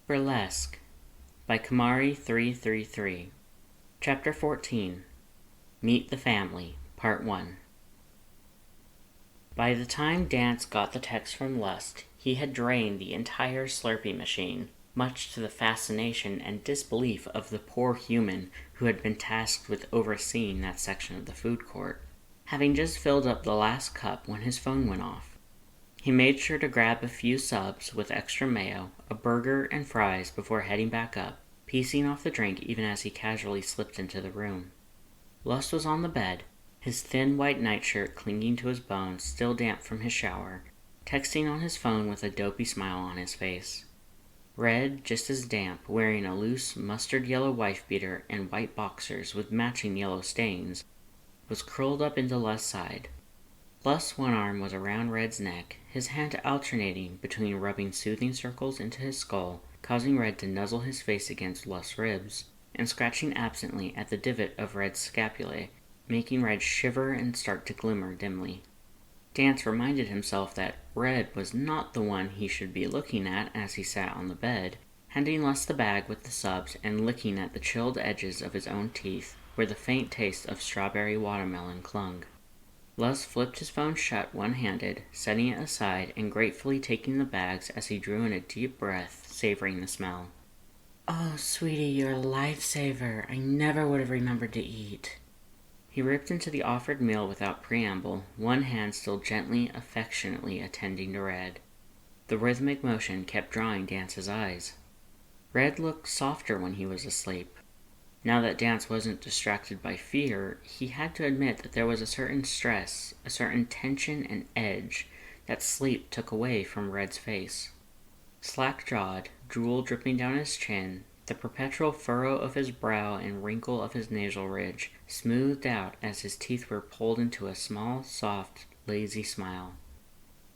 Burlesque by Kamari333. Chapter 14. Meet the Family, Part 1. By the time Dance got the text from Lust, he had drained the entire Slurpee machine, much to the fascination and disbelief of the poor human who had been tasked with overseeing that section of the food court, having just filled up the last cup when his phone went off. He made sure to grab a few subs with extra mayo, a burger, and fries before heading back up, piecing off the drink even as he casually slipped into the room. Lust was on the bed, his thin white nightshirt clinging to his bones, still damp from his shower, texting on his phone with a dopey smile on his face. Red, just as damp, wearing a loose mustard-yellow wife-beater and white boxers with matching yellow stains, was curled up into Lust's side. Lust's one arm was around Red's neck, his hand alternating between rubbing soothing circles into his skull, causing Red to nuzzle his face against Lust's ribs, and scratching absently at the divot of Red's scapulae, making Red shiver and start to glimmer dimly. Dance reminded himself that Red was not the one he should be looking at as he sat on the bed, handing Lust the bag with the subs and licking at the chilled edges of his own teeth, where the faint taste of strawberry watermelon clung. Lust flipped his phone shut one-handed, setting it aside and gratefully taking the bags as he drew in a deep breath, savoring the smell. "Oh, sweetie, you're a lifesaver. I never would have remembered to eat." He ripped into the offered meal without preamble, one hand still gently, affectionately attending to Red. The rhythmic motion kept drawing Dance's eyes. Red looked softer when he was asleep. Now that Dance wasn't distracted by fear, he had to admit that there was a certain stress, a certain tension and edge that sleep took away from Red's face. Slack-jawed, drool dripping down his chin, the perpetual furrow of his brow and wrinkle of his nasal ridge smoothed out as his teeth were pulled into a small, soft, lazy smile.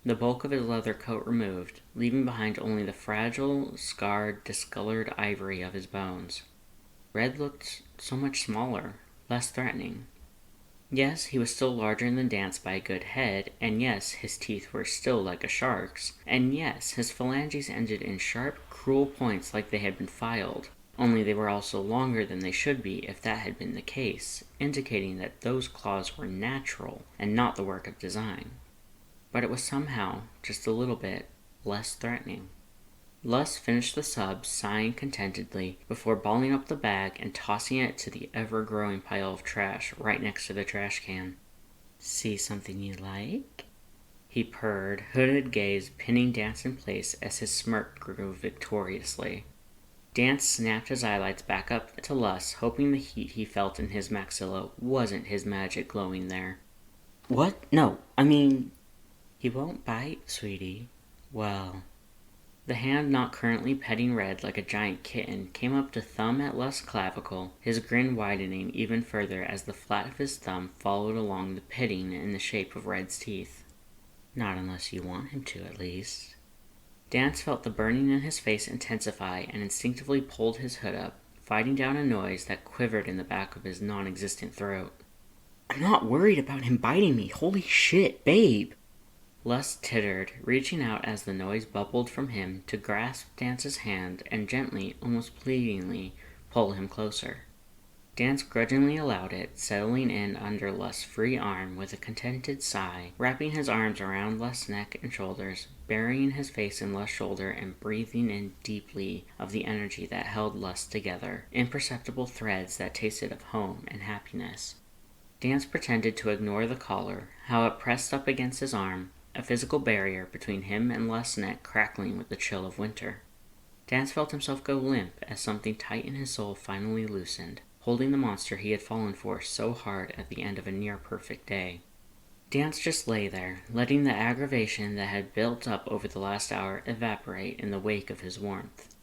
The bulk of his leather coat removed, leaving behind only the fragile, scarred, discolored ivory of his bones. Red looked so much smaller, less threatening. Yes, he was still larger than Dance by a good head, and yes, his teeth were still like a shark's, and yes, his phalanges ended in sharp, cruel points like they had been filed, only they were also longer than they should be if that had been the case, indicating that those claws were natural and not the work of design. But it was somehow, just a little bit, less threatening. Lust finished the sub, sighing contentedly, before balling up the bag and tossing it to the ever-growing pile of trash right next to the trash can. "See something you like?" He purred, hooded gaze pinning Dance in place as his smirk grew victoriously. Dance snapped his eyelids back up to Lust, hoping the heat he felt in his maxilla wasn't his magic glowing there. "What? No, I mean..." "He won't bite, sweetie." "Well..." The hand not currently petting Red like a giant kitten came up to thumb at Lust's clavicle, his grin widening even further as the flat of his thumb followed along the pitting in the shape of Red's teeth. "Not unless you want him to, at least." Dance felt the burning in his face intensify and instinctively pulled his hood up, fighting down a noise that quivered in the back of his non-existent throat. "I'm not worried about him biting me. Holy shit, babe!" Lust tittered, reaching out as the noise bubbled from him to grasp Dance's hand and gently, almost pleadingly, pull him closer. Dance grudgingly allowed it, settling in under Lust's free arm with a contented sigh, wrapping his arms around Lust's neck and shoulders, burying his face in Lust's shoulder and breathing in deeply of the energy that held Lust together, imperceptible threads that tasted of home and happiness. Dance pretended to ignore the collar, how it pressed up against his arm, a physical barrier between him and Lust's neck crackling with the chill of winter. Dance felt himself go limp as something tight in his soul finally loosened, holding the monster he had fallen for so hard at the end of a near-perfect day. Dance just lay there, letting the aggravation that had built up over the last hour evaporate in the wake of his warmth.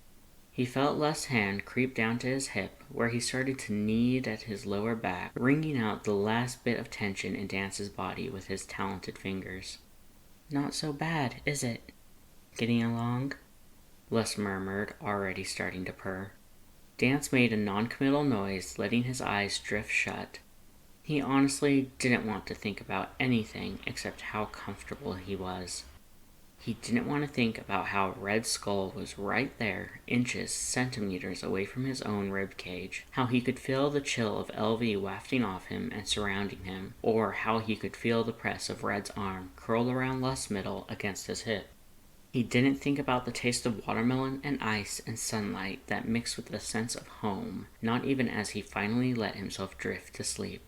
He felt Lust's hand creep down to his hip, where he started to knead at his lower back, wringing out the last bit of tension in Dance's body with his talented fingers. "Not so bad, is it? Getting along?" Lust murmured, already starting to purr. Dance made a non-committal noise, letting his eyes drift shut. He honestly didn't want to think about anything except how comfortable he was. He didn't want to think about how Red's skull was right there, inches, centimeters away from his own rib cage, how he could feel the chill of LV wafting off him and surrounding him, or how he could feel the press of Red's arm curled around Lust's middle against his hip. He didn't think about the taste of watermelon and ice and sunlight that mixed with the sense of home, not even as he finally let himself drift to sleep.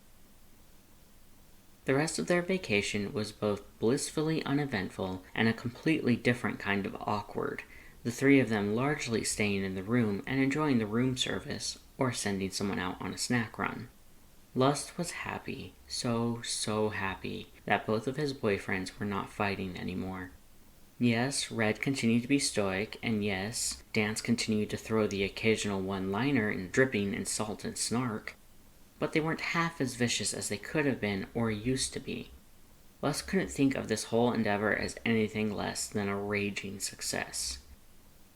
The rest of their vacation was both blissfully uneventful and a completely different kind of awkward, the three of them largely staying in the room and enjoying the room service, or sending someone out on a snack run. Lust was happy, so happy, that both of his boyfriends were not fighting anymore. Yes, Red continued to be stoic, and yes, Dance continued to throw the occasional one-liner and dripping in salt and snark, but they weren't half as vicious as they could have been or used to be. Lust couldn't think of this whole endeavor as anything less than a raging success.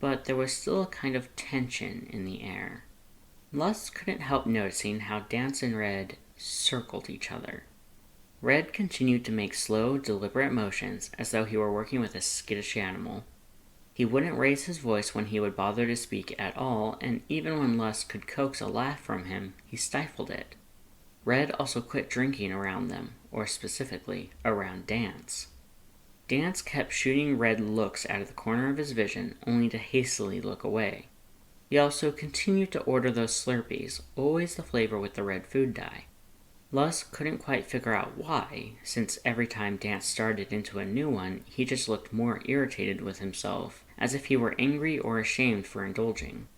But there was still a kind of tension in the air. Lust couldn't help noticing how Dance and Red circled each other. Red continued to make slow, deliberate motions as though he were working with a skittish animal. He wouldn't raise his voice when he would bother to speak at all, and even when Lust could coax a laugh from him, he stifled it. Red also quit drinking around them, or specifically, around Dance. Dance kept shooting Red looks out of the corner of his vision, only to hastily look away. He also continued to order those Slurpees, always the flavor with the red food dye. Lust couldn't quite figure out why, since every time Dance started into a new one, he just looked more irritated with himself, as if he were angry or ashamed for indulging.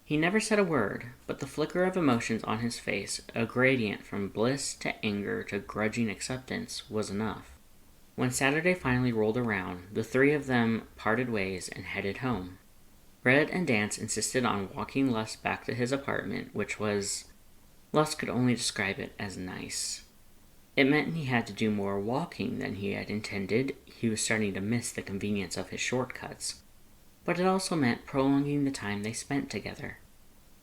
He never said a word, but the flicker of emotions on his face, a gradient from bliss to anger to grudging acceptance, was enough. When Saturday finally rolled around, the three of them parted ways and headed home. Red and Dance insisted on walking Lust back to his apartment, which was... Lust could only describe it as nice. It meant he had to do more walking than he had intended. He was starting to miss the convenience of his shortcuts. But it also meant prolonging the time they spent together.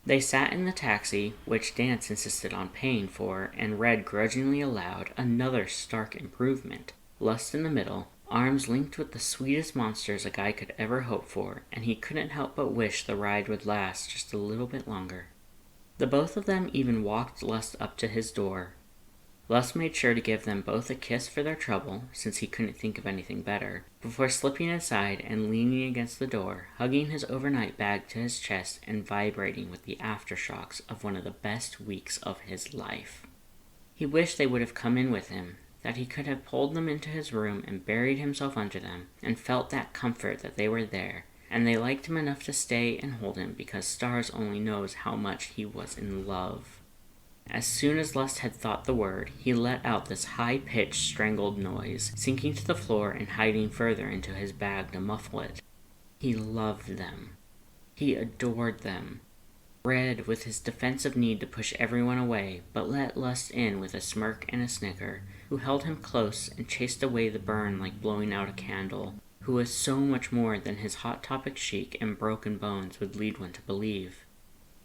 They sat in the taxi, which Dance insisted on paying for, and Red grudgingly allowed another stark improvement. Lust in the middle, arms linked with the sweetest monsters a guy could ever hope for, and he couldn't help but wish the ride would last just a little bit longer. The both of them even walked Lust up to his door. Lust made sure to give them both a kiss for their trouble, since he couldn't think of anything better, before slipping aside and leaning against the door, hugging his overnight bag to his chest and vibrating with the aftershocks of one of the best weeks of his life. He wished they would have come in with him, that he could have pulled them into his room and buried himself under them, and felt that comfort that they were there, and they liked him enough to stay and hold him because stars only knows how much he was in love. As soon as Lust had thought the word, he let out this high-pitched, strangled noise, sinking to the floor and hiding further into his bag to muffle it. He loved them. He adored them. Red, with his defensive need to push everyone away, but let Lust in with a smirk and a snicker, who held him close and chased away the burn like blowing out a candle, who was so much more than his Hot Topic chic and broken bones would lead one to believe.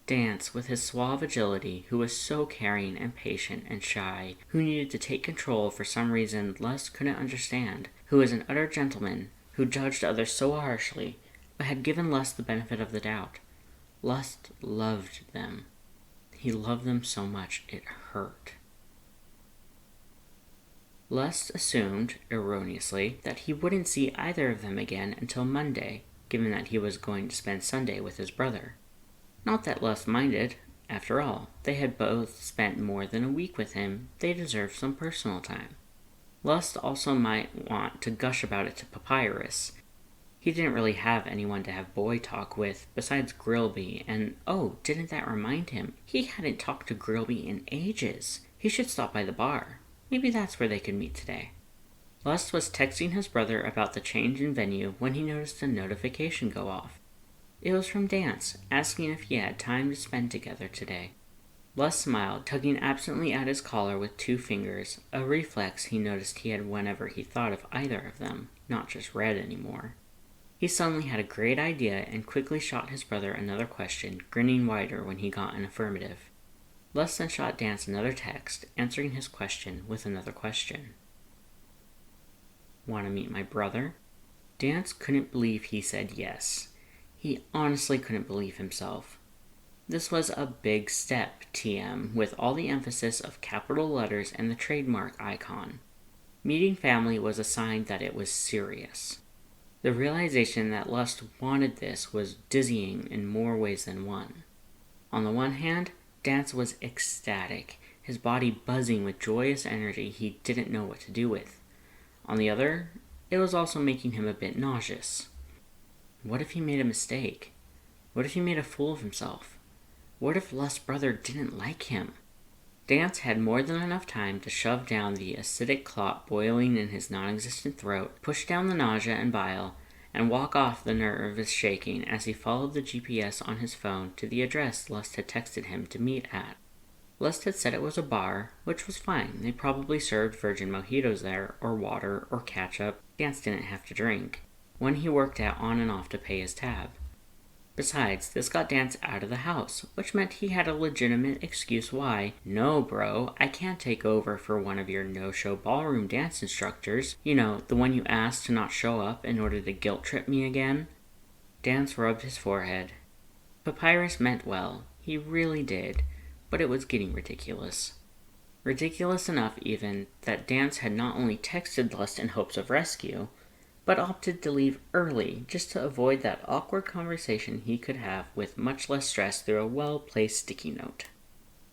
Dance, with his suave agility, who was so caring and patient and shy, who needed to take control for some reason Lust couldn't understand, who was an utter gentleman, who judged others so harshly, but had given Lust the benefit of the doubt. Lust loved them. He loved them so much it hurt. Lust assumed, erroneously, that he wouldn't see either of them again until Monday, given that he was going to spend Sunday with his brother. Not that Lust minded. After all, they had both spent more than a week with him. They deserved some personal time. Lust also might want to gush about it to Papyrus. He didn't really have anyone to have boy talk with besides Grilby, and oh, didn't that remind him? He hadn't talked to Grilby in ages. He should stop by the bar. Maybe that's where they could meet today. Lust was texting his brother about the change in venue when he noticed a notification go off. It was from Dance, asking if he had time to spend together today. Lust smiled, tugging absently at his collar with 2 fingers, a reflex he noticed he had whenever he thought of either of them, not just Red anymore. He suddenly had a great idea and quickly shot his brother another question, grinning wider when he got an affirmative. Lust then shot Dance another text, answering his question with another question. "Want to meet my brother?" Dance couldn't believe he said yes. He honestly couldn't believe himself. This was a big step, TM, with all the emphasis of capital letters and the trademark icon. Meeting family was a sign that it was serious. The realization that Lust wanted this was dizzying in more ways than one. On the one hand, Dance was ecstatic, his body buzzing with joyous energy he didn't know what to do with. On the other, it was also making him a bit nauseous. What if he made a mistake? What if he made a fool of himself? What if Lust's brother didn't like him? Dance had more than enough time to shove down the acidic clot boiling in his non-existent throat, push down the nausea and bile, and walk off the nervous shaking as he followed the GPS on his phone to the address Lust had texted him to meet at. Lust had said it was a bar, which was fine. They probably served virgin mojitos there, or water, or ketchup. Dance didn't have to drink. One he worked at on and off to pay his tab. Besides, this got Dance out of the house, which meant he had a legitimate excuse why, no bro, I can't take over for one of your no-show ballroom dance instructors, you know, the one you asked to not show up in order to guilt-trip me again. Dance rubbed his forehead. Papyrus meant well, he really did, but it was getting ridiculous. Ridiculous enough, even, that Dance had not only texted Lust in hopes of rescue, but opted to leave early just to avoid that awkward conversation he could have with much less stress through a well-placed sticky note.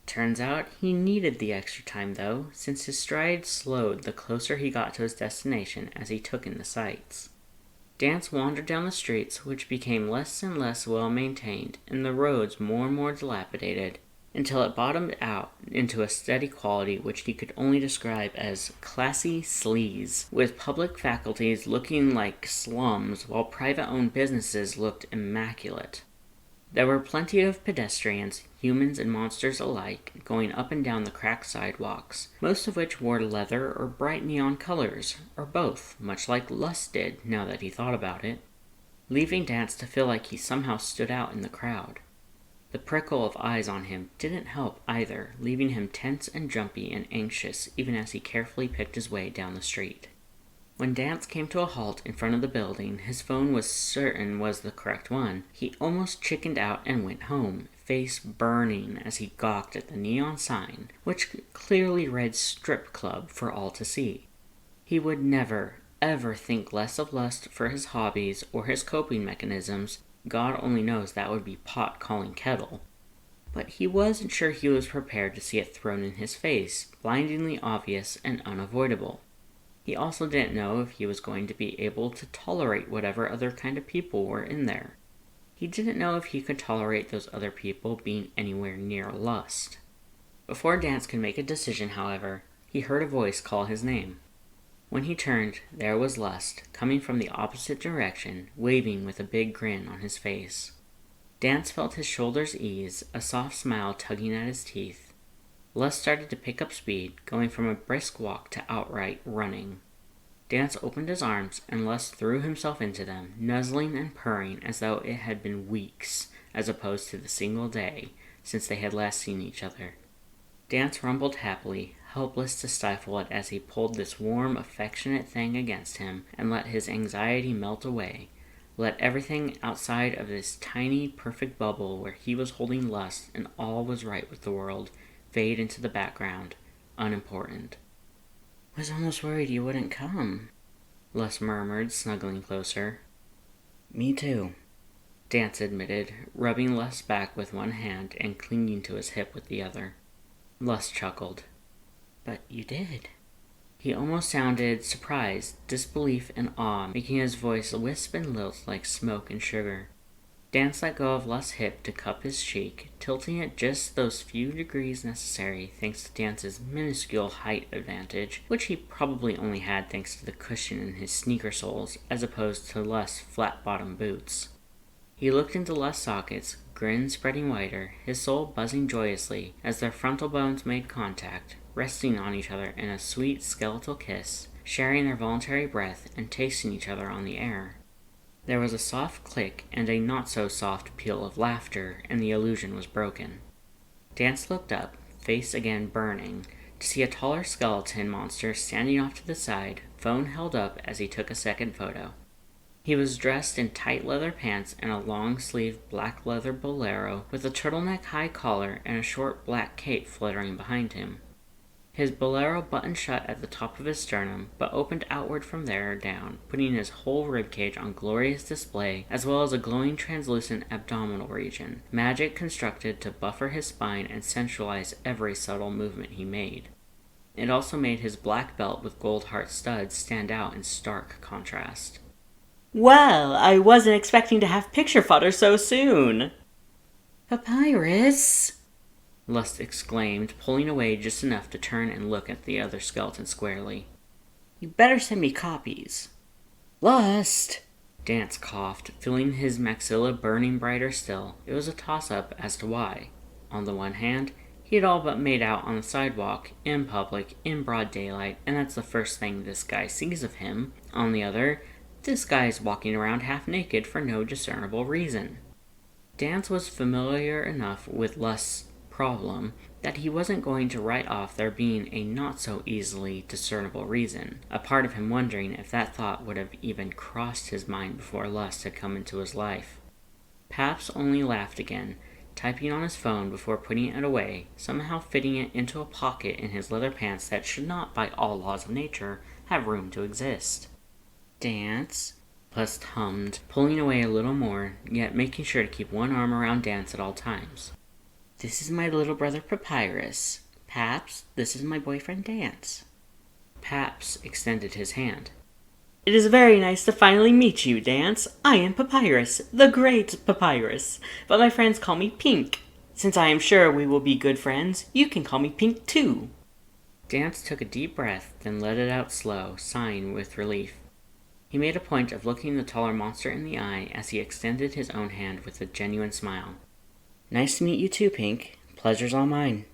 Turns out he needed the extra time, though, since his stride slowed the closer he got to his destination as he took in the sights. Dance wandered down the streets, which became less and less well-maintained, and the roads more and more dilapidated, until it bottomed out into a steady quality which he could only describe as classy sleaze, with public faculties looking like slums while private-owned businesses looked immaculate. There were plenty of pedestrians, humans and monsters alike, going up and down the cracked sidewalks, most of which wore leather or bright neon colors, or both, much like Lust did now that he thought about it, leaving Dance to feel like he somehow stood out in the crowd. The prickle of eyes on him didn't help either, leaving him tense and jumpy and anxious even as he carefully picked his way down the street. When Dance came to a halt in front of the building his phone was certain was the correct one, he almost chickened out and went home, face burning as he gawked at the neon sign, which clearly read strip club for all to see. He would never, ever think less of Lust for his hobbies or his coping mechanisms. God only knows that would be pot calling kettle. But he wasn't sure he was prepared to see it thrown in his face, blindingly obvious and unavoidable. He also didn't know if he was going to be able to tolerate whatever other kind of people were in there. He didn't know if he could tolerate those other people being anywhere near Lust. Before Dance could make a decision, however, he heard a voice call his name. When he turned, there was Lust, coming from the opposite direction, waving with a big grin on his face. Dance felt his shoulders ease, a soft smile tugging at his teeth. Lust started to pick up speed, going from a brisk walk to outright running. Dance opened his arms, and Lust threw himself into them, nuzzling and purring as though it had been weeks, as opposed to the single day, since they had last seen each other. Dance rumbled happily, helpless to stifle it as he pulled this warm, affectionate thing against him and let his anxiety melt away, let everything outside of this tiny, perfect bubble where he was holding Lust and all was right with the world fade into the background, unimportant. "Was almost worried you wouldn't come," Lust murmured, snuggling closer. "Me too," Dance admitted, rubbing Lust's back with one hand and clinging to his hip with the other. Lust chuckled. "But you did." He almost sounded surprised, disbelief, and awe, making his voice wisp and lilt like smoke and sugar. Dance let go of Lust's hip to cup his cheek, tilting it just those few degrees necessary thanks to Dance's minuscule height advantage, which he probably only had thanks to the cushion in his sneaker soles, as opposed to Lust's flat-bottom boots. He looked into Lust's sockets, grin spreading wider, his soul buzzing joyously as their frontal bones made contact, resting on each other in a sweet skeletal kiss, sharing their voluntary breath and tasting each other on the air. There was a soft click and a not-so-soft peal of laughter, and the illusion was broken. Dance looked up, face again burning, to see a taller skeleton monster standing off to the side, phone held up as he took a second photo. He was dressed in tight leather pants and a long-sleeved black leather bolero with a turtleneck high collar and a short black cape fluttering behind him. His bolero buttoned shut at the top of his sternum, but opened outward from there down, putting his whole ribcage on glorious display, as well as a glowing translucent abdominal region, magic constructed to buffer his spine and centralize every subtle movement he made. It also made his black belt with gold heart studs stand out in stark contrast. Well, I wasn't expecting to have picture fodder so soon. Papyrus! Lust exclaimed, pulling away just enough to turn and look at the other skeleton squarely. You better send me copies. Lust! Dance coughed, feeling his maxilla burning brighter still. It was a toss-up as to why. On the one hand, he had all but made out on the sidewalk, in public, in broad daylight, and that's the first thing this guy sees of him. On the other, this guy is walking around half naked for no discernible reason. Dance was familiar enough with Lust's problem that he wasn't going to write off there being a not-so-easily discernible reason, a part of him wondering if that thought would have even crossed his mind before Lust had come into his life. Paps only laughed again, typing on his phone before putting it away, somehow fitting it into a pocket in his leather pants that should not, by all laws of nature, have room to exist. Dance, Lust hummed, pulling away a little more, yet making sure to keep one arm around Dance at all times. This is my little brother Papyrus. Paps, this is my boyfriend Dance. Paps extended his hand. It is very nice to finally meet you, Dance. I am Papyrus, the great Papyrus, but my friends call me Pink. Since I am sure we will be good friends, you can call me Pink too. Dance took a deep breath, then let it out slow, sighing with relief. He made a point of looking the taller monster in the eye as he extended his own hand with a genuine smile. Nice to meet you too, Pink. Pleasure's all mine.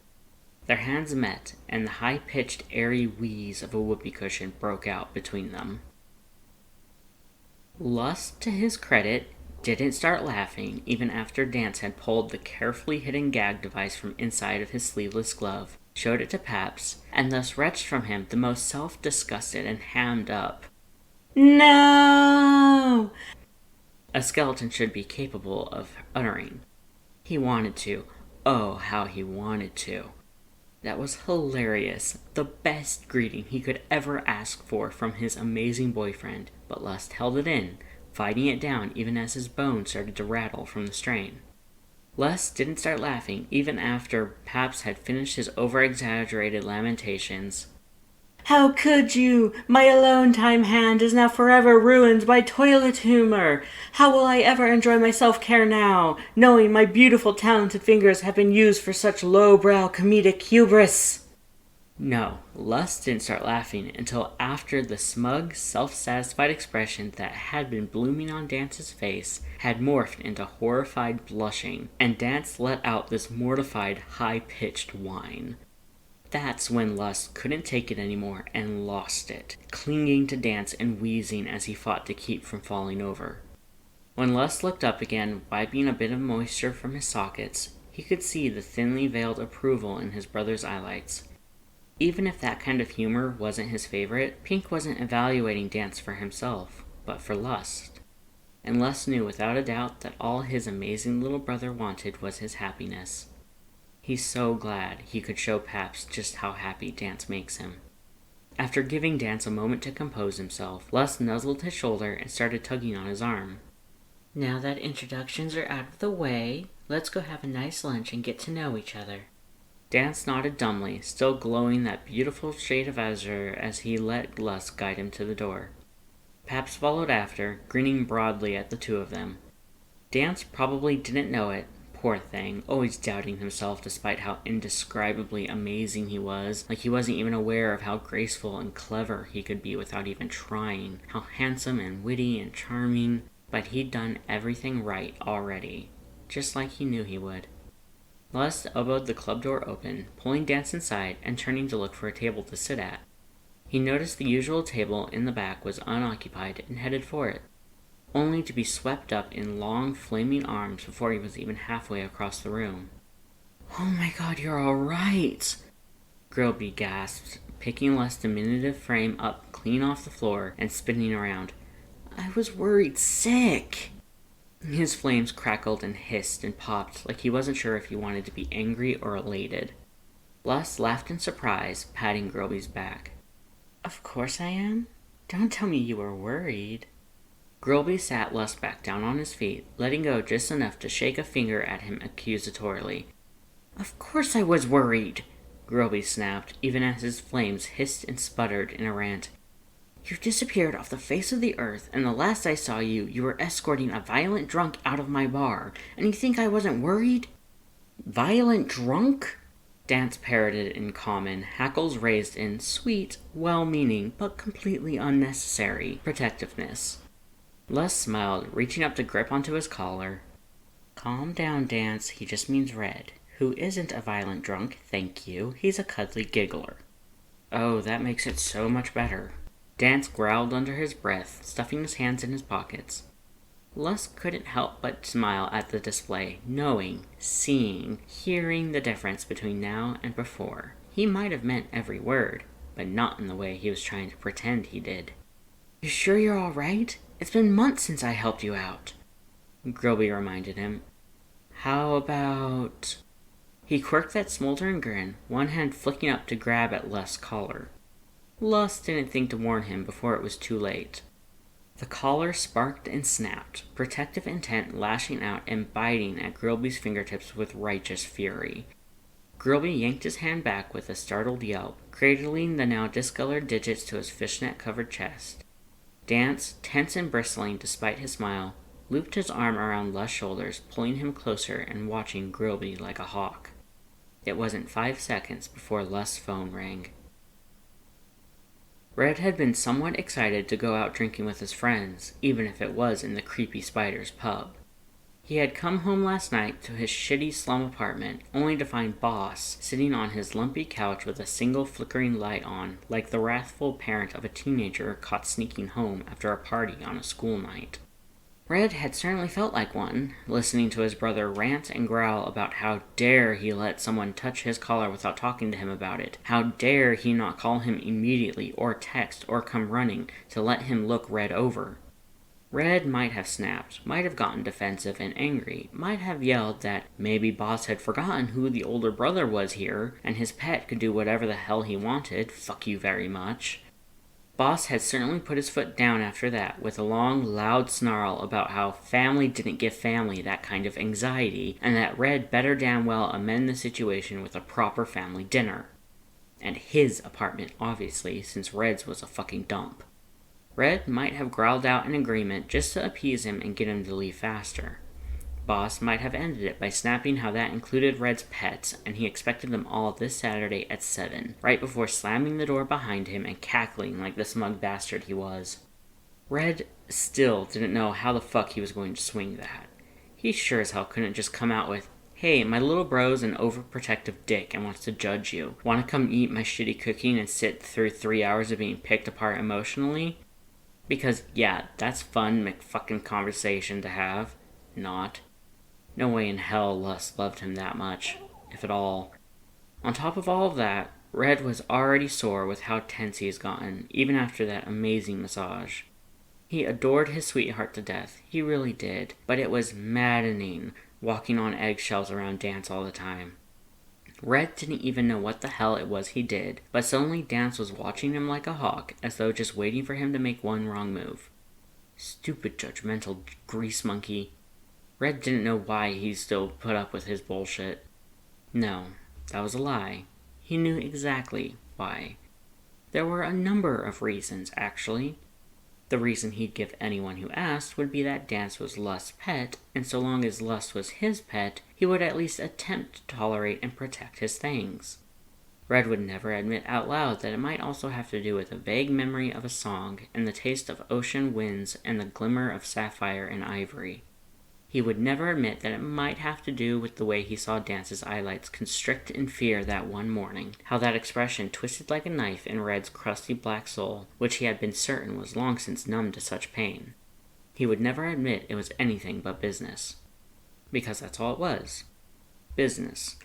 Their hands met, and the high-pitched, airy wheeze of a whoopee cushion broke out between them. Lust, to his credit, didn't start laughing even after Dance had pulled the carefully hidden gag device from inside of his sleeveless glove, showed it to Paps, and thus wrenched from him the most self-disgusted and hammed up "No!" a skeleton should be capable of uttering. He wanted to. Oh, how he wanted to. That was hilarious. The best greeting he could ever ask for from his amazing boyfriend, but Lust held it in, fighting it down even as his bones started to rattle from the strain. Lust didn't start laughing even after Paps had finished his over-exaggerated lamentations. How could you? My alone-time hand is now forever ruined by toilet humor. How will I ever enjoy my self-care now, knowing my beautiful talented fingers have been used for such lowbrow comedic hubris? No, Lust didn't start laughing until after the smug, self-satisfied expression that had been blooming on Dance's face had morphed into horrified blushing, and Dance let out this mortified, high-pitched whine. That's when Lust couldn't take it anymore and lost it, clinging to Dance and wheezing as he fought to keep from falling over. When Lust looked up again, wiping a bit of moisture from his sockets, he could see the thinly veiled approval in his brother's eyelights. Even if that kind of humor wasn't his favorite, Pink wasn't evaluating Dance for himself, but for Lust. And Lust knew without a doubt that all his amazing little brother wanted was his happiness. He's so glad he could show Paps just how happy Dance makes him. After giving Dance a moment to compose himself, Lust nuzzled his shoulder and started tugging on his arm. Now that introductions are out of the way, let's go have a nice lunch and get to know each other. Dance nodded dumbly, still glowing that beautiful shade of azure as he let Lust guide him to the door. Paps followed after, grinning broadly at the two of them. Dance probably didn't know it. Poor thing, always doubting himself despite how indescribably amazing he was, like he wasn't even aware of how graceful and clever he could be without even trying, how handsome and witty and charming, but he'd done everything right already, just like he knew he would. Lust elbowed the club door open, pulling Dance inside and turning to look for a table to sit at. He noticed the usual table in the back was unoccupied and headed for it, only to be swept up in long, flaming arms before he was even halfway across the room. "Oh my god, you're alright!" Grilby gasped, picking Lust's diminutive frame up clean off the floor and spinning around. I was worried sick. His flames crackled and hissed and popped like he wasn't sure if he wanted to be angry or elated. Lust laughed in surprise, patting Grilby's back. Of course I am. Don't tell me you were worried. Grilby sat Lust back down on his feet, letting go just enough to shake a finger at him accusatorily. Of course I was worried, Grilby snapped, even as his flames hissed and sputtered in a rant. You disappeared off the face of the earth, and the last I saw you, you were escorting a violent drunk out of my bar, and you think I wasn't worried? Violent drunk? Dance parroted in common, hackles raised in sweet, well-meaning, but completely unnecessary protectiveness. Lust smiled, reaching up to grip onto his collar. Calm down, Dance, he just means Red, who isn't a violent drunk, thank you, he's a cuddly giggler. Oh, that makes it so much better. Dance growled under his breath, stuffing his hands in his pockets. Lust couldn't help but smile at the display, knowing, seeing, hearing the difference between now and before. He might have meant every word, but not in the way he was trying to pretend he did. You sure you're all right? It's been months since I helped you out, Grilby reminded him. How about... He quirked that smoldering grin, one hand flicking up to grab at Lust's collar. Lust didn't think to warn him before it was too late. The collar sparked and snapped, protective intent lashing out and biting at Grilby's fingertips with righteous fury. Grilby yanked his hand back with a startled yelp, cradling the now discolored digits to his fishnet-covered chest. Dance, tense and bristling despite his smile, looped his arm around Lust's shoulders, pulling him closer and watching Grilby like a hawk. It wasn't 5 seconds before Lust's phone rang. Red had been somewhat excited to go out drinking with his friends, even if it was in the Creepy Spider's pub. He had come home last night to his shitty slum apartment, only to find Boss sitting on his lumpy couch with a single flickering light on, like the wrathful parent of a teenager caught sneaking home after a party on a school night. Red had certainly felt like one, listening to his brother rant and growl about how dare he let someone touch his collar without talking to him about it, how dare he not call him immediately or text or come running to let him look Red over. Red might have snapped, might have gotten defensive and angry, might have yelled that maybe Boss had forgotten who the older brother was here, and his pet could do whatever the hell he wanted, fuck you very much. Boss had certainly put his foot down after that, with a long, loud snarl about how family didn't give family that kind of anxiety, and that Red better damn well amend the situation with a proper family dinner. And his apartment, obviously, since Red's was a fucking dump. Red might have growled out an agreement just to appease him and get him to leave faster. Boss might have ended it by snapping how that included Red's pets, and he expected them all this Saturday at 7, right before slamming the door behind him and cackling like the smug bastard he was. Red still didn't know how the fuck he was going to swing that. He sure as hell couldn't just come out with, "Hey, my little bro's an overprotective dick and wants to judge you. Want to come eat my shitty cooking and sit through 3 hours of being picked apart emotionally?" Because, yeah, that's fun McFucking conversation to have. Not. No way in hell Lust loved him that much, if at all. On top of all of that, Red was already sore with how tense he's gotten, even after that amazing massage. He adored his sweetheart to death, he really did, but it was maddening walking on eggshells around Dance all the time. Red didn't even know what the hell it was he did, but suddenly Dance was watching him like a hawk, as though just waiting for him to make one wrong move. Stupid judgmental grease monkey. Red didn't know why he still put up with his bullshit. No, that was a lie. He knew exactly why. There were a number of reasons, actually. The reason he'd give anyone who asked would be that Dance was Lust's pet, and so long as Lust was his pet, he would at least attempt to tolerate and protect his things. Red would never admit out loud that it might also have to do with a vague memory of a song, and the taste of ocean winds, and the glimmer of sapphire and ivory. He would never admit that it might have to do with the way he saw Dance's eyelids constrict in fear that one morning, how that expression twisted like a knife in Red's crusty black soul, which he had been certain was long since numb to such pain. He would never admit it was anything but business. Because that's all it was. Business.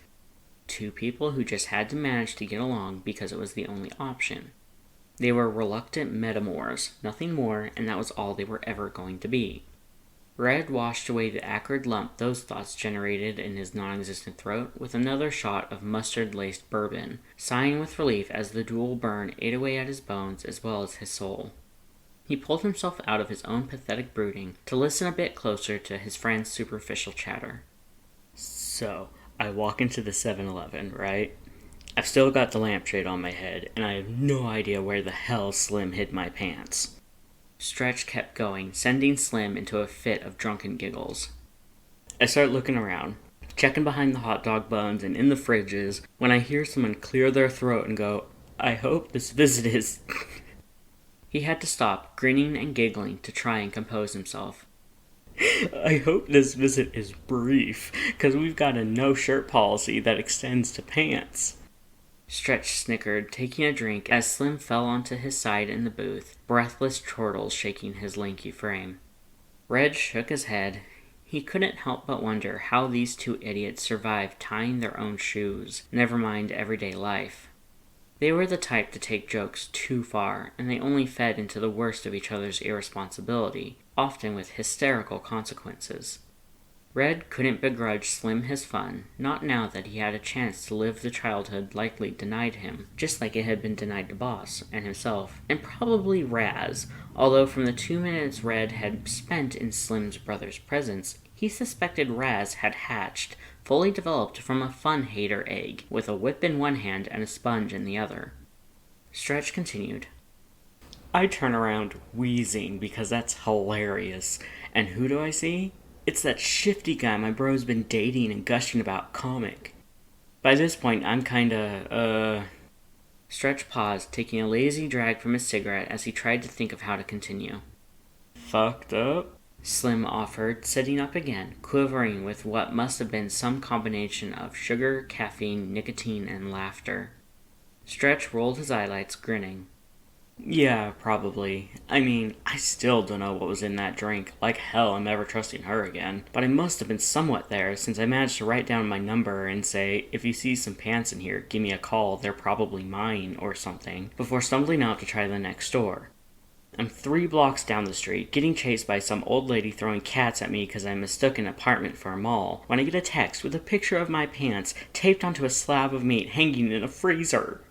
Two people who just had to manage to get along because it was the only option. They were reluctant metamors, nothing more, and that was all they were ever going to be. Red washed away the acrid lump those thoughts generated in his non-existent throat with another shot of mustard-laced bourbon, sighing with relief as the dual burn ate away at his bones as well as his soul. He pulled himself out of his own pathetic brooding to listen a bit closer to his friend's superficial chatter. So, I walk into the 7-Eleven, right? I've still got the lampshade on my head, and I have no idea where the hell Slim hid my pants. Stretch kept going, sending Slim into a fit of drunken giggles. I start looking around, checking behind the hot dog buns and in the fridges, when I hear someone clear their throat and go, "I hope this visit is..." He had to stop, grinning and giggling to try and compose himself. "I hope this visit is brief, because we've got a no-shirt policy that extends to pants." Stretch snickered, taking a drink as Slim fell onto his side in the booth, breathless chortles shaking his lanky frame. Red shook his head. He couldn't help but wonder how these two idiots survived tying their own shoes, never mind everyday life. They were the type to take jokes too far, and they only fed into the worst of each other's irresponsibility, often with hysterical consequences. Red couldn't begrudge Slim his fun, not now that he had a chance to live the childhood likely denied him, just like it had been denied to Boss, and himself, and probably Raz, although from the 2 minutes Red had spent in Slim's brother's presence, he suspected Raz had hatched, fully developed from a fun-hater egg, with a whip in one hand and a sponge in the other. Stretch continued. I turn around wheezing because that's hilarious, and who do I see? It's that shifty guy my bro's been dating and gushing about comic. By this point, I'm kinda, Stretch paused, taking a lazy drag from his cigarette as he tried to think of how to continue. "Fucked up?" Slim offered, sitting up again, quivering with what must have been some combination of sugar, caffeine, nicotine, and laughter. Stretch rolled his eyelids, grinning. "Yeah, probably. I mean, I still don't know what was in that drink. Like hell, I'm never trusting her again. But I must have been somewhat there, since I managed to write down my number and say, if you see some pants in here, give me a call, they're probably mine, or something, before stumbling out to try the next door. I'm 3 blocks down the street, getting chased by some old lady throwing cats at me because I mistook an apartment for a mall, when I get a text with a picture of my pants taped onto a slab of meat hanging in a freezer."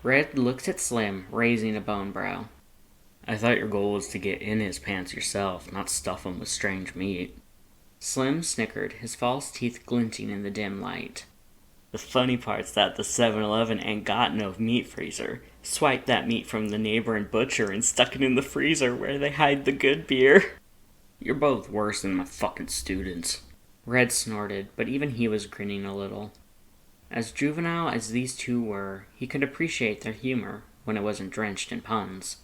Red looked at Slim, raising a bone brow. "I thought your goal was to get in his pants yourself, not stuff them with strange meat." Slim snickered, his false teeth glinting in the dim light. "The funny part's that the 7-Eleven ain't got no meat freezer. Swiped that meat from the neighboring butcher and stuck it in the freezer where they hide the good beer." "You're both worse than my fucking students." Red snorted, but even he was grinning a little. As juvenile as these two were, he could appreciate their humor when it wasn't drenched in puns.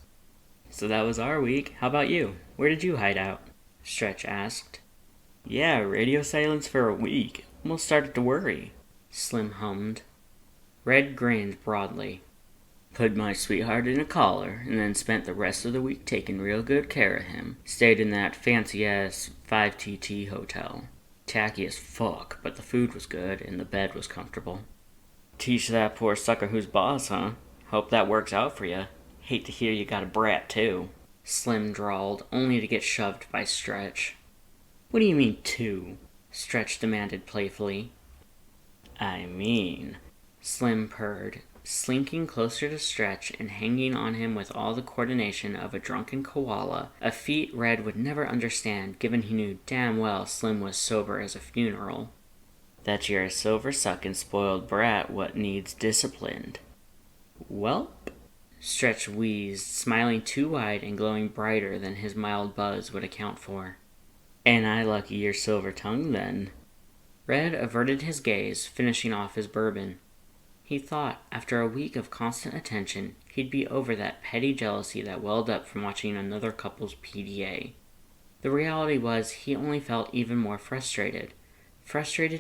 "So that was our week. How about you? Where did you hide out?" Stretch asked. "Yeah, radio silence for a week. Almost started to worry," Slim hummed. Red grinned broadly. "Put my sweetheart in a collar, and then spent the rest of the week taking real good care of him. Stayed in that fancy-ass 5TT hotel. Tacky as fuck, but the food was good and the bed was comfortable." "Teach that poor sucker who's boss, huh? Hope that works out for you. Hate to hear you got a brat, too," Slim drawled, only to get shoved by Stretch. "What do you mean, two?" Stretch demanded playfully. "I mean," Slim purred, slinking closer to Stretch and hanging on him with all the coordination of a drunken koala, a feat Red would never understand given he knew damn well Slim was sober as a funeral. "that you're a silver-sucking spoiled brat what needs disciplined." "Welp," Stretch wheezed, smiling too wide and glowing brighter than his mild buzz would account for. "And I lucky your silver tongue, then." Red averted his gaze, finishing off his bourbon. He thought, after a week of constant attention, he'd be over that petty jealousy that welled up from watching another couple's PDA. The reality was he only felt even more frustrated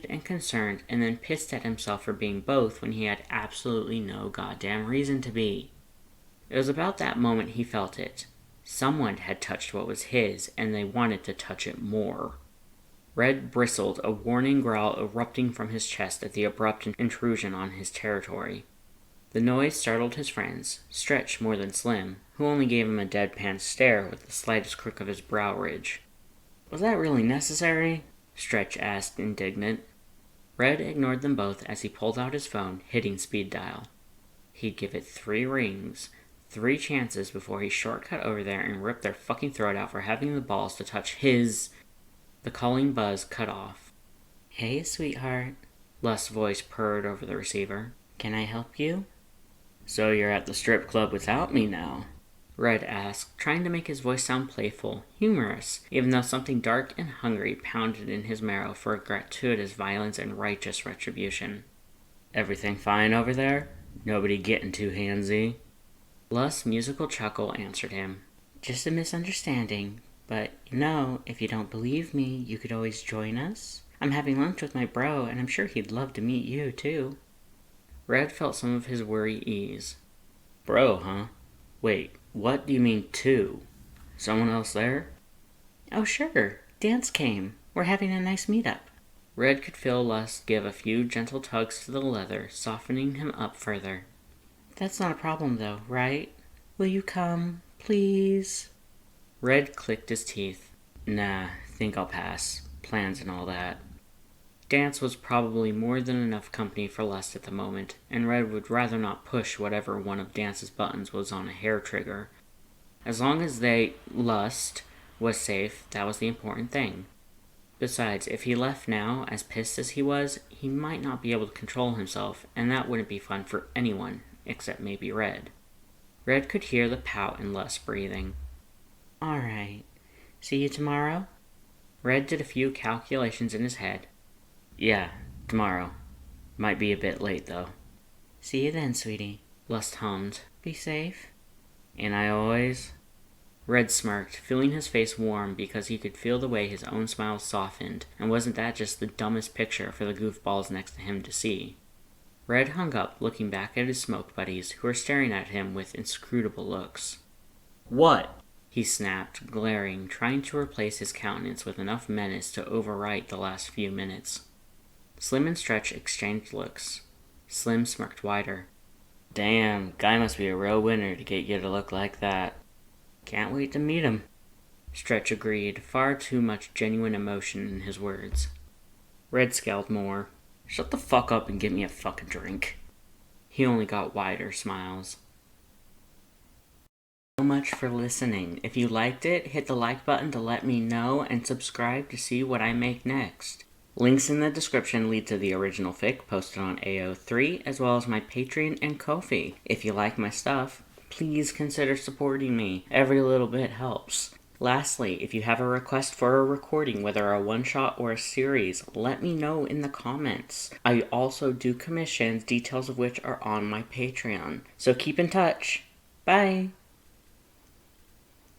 and concerned, and then pissed at himself for being both when he had absolutely no goddamn reason to be. It was about that moment he felt it. Someone had touched what was his, and they wanted to touch it more. Red bristled, a warning growl erupting from his chest at the abrupt intrusion on his territory. The noise startled his friends, Stretch more than Slim, who only gave him a deadpan stare with the slightest crook of his brow ridge. "Was that really necessary?" Stretch asked, indignant. Red ignored them both as he pulled out his phone, hitting speed dial. He'd give it 3 rings, 3 chances before he shortcut over there and ripped their fucking throat out for having the balls to touch his... The calling buzz cut off. "Hey, sweetheart," Lust's voice purred over the receiver. "Can I help you?" "So you're at the strip club without me now?" Red asked, trying to make his voice sound playful, humorous, even though something dark and hungry pounded in his marrow for gratuitous violence and righteous retribution. "Everything fine over there? Nobody getting too handsy?" Lust's musical chuckle answered him. "Just a misunderstanding, but if you don't believe me, you could always join us. I'm having lunch with my bro, and I'm sure he'd love to meet you, too." Red felt some of his worry ease. "Bro, huh? Wait, what do you mean, too? Someone else there?" "Oh, sure. Dance came. We're having a nice meetup." Red could feel Lust give a few gentle tugs to the leather, softening him up further. "That's not a problem, though, right? Will you come, please?" Red clicked his teeth. "Nah, think I'll pass. Plans and all that." Dance was probably more than enough company for Lust at the moment, and Red would rather not push whatever one of Dance's buttons was on a hair trigger. As long as Lust, was safe, that was the important thing. Besides, if he left now, as pissed as he was, he might not be able to control himself, and that wouldn't be fun for anyone, except maybe Red. Red could hear the pout in Lust's breathing. "All right. See you tomorrow?" Red did a few calculations in his head. "Yeah, tomorrow. Might be a bit late, though." "See you then, sweetie," Lust hummed. "Be safe." "And I always..." Red smirked, feeling his face warm because he could feel the way his own smile softened, and wasn't that just the dumbest picture for the goofballs next to him to see? Red hung up, looking back at his smoke buddies, who were staring at him with inscrutable looks. "What?" he snapped, glaring, trying to replace his countenance with enough menace to overwrite the last few minutes. Slim and Stretch exchanged looks. Slim smirked wider. "Damn, guy must be a real winner to get you to look like that. Can't wait to meet him." Stretch agreed, far too much genuine emotion in his words. Red scowled more. "Shut the fuck up and get me a fucking drink." He only got wider smiles. So much for listening. If you liked it, hit the like button to let me know, and subscribe to see what I make next. Links in the description lead to the original fic posted on AO3, as well as my Patreon and Ko-fi. If you like my stuff, please consider supporting me. Every little bit helps. Lastly, if you have a request for a recording, whether a one-shot or a series, let me know in the comments. I also do commissions, details of which are on my Patreon. So keep in touch. Bye!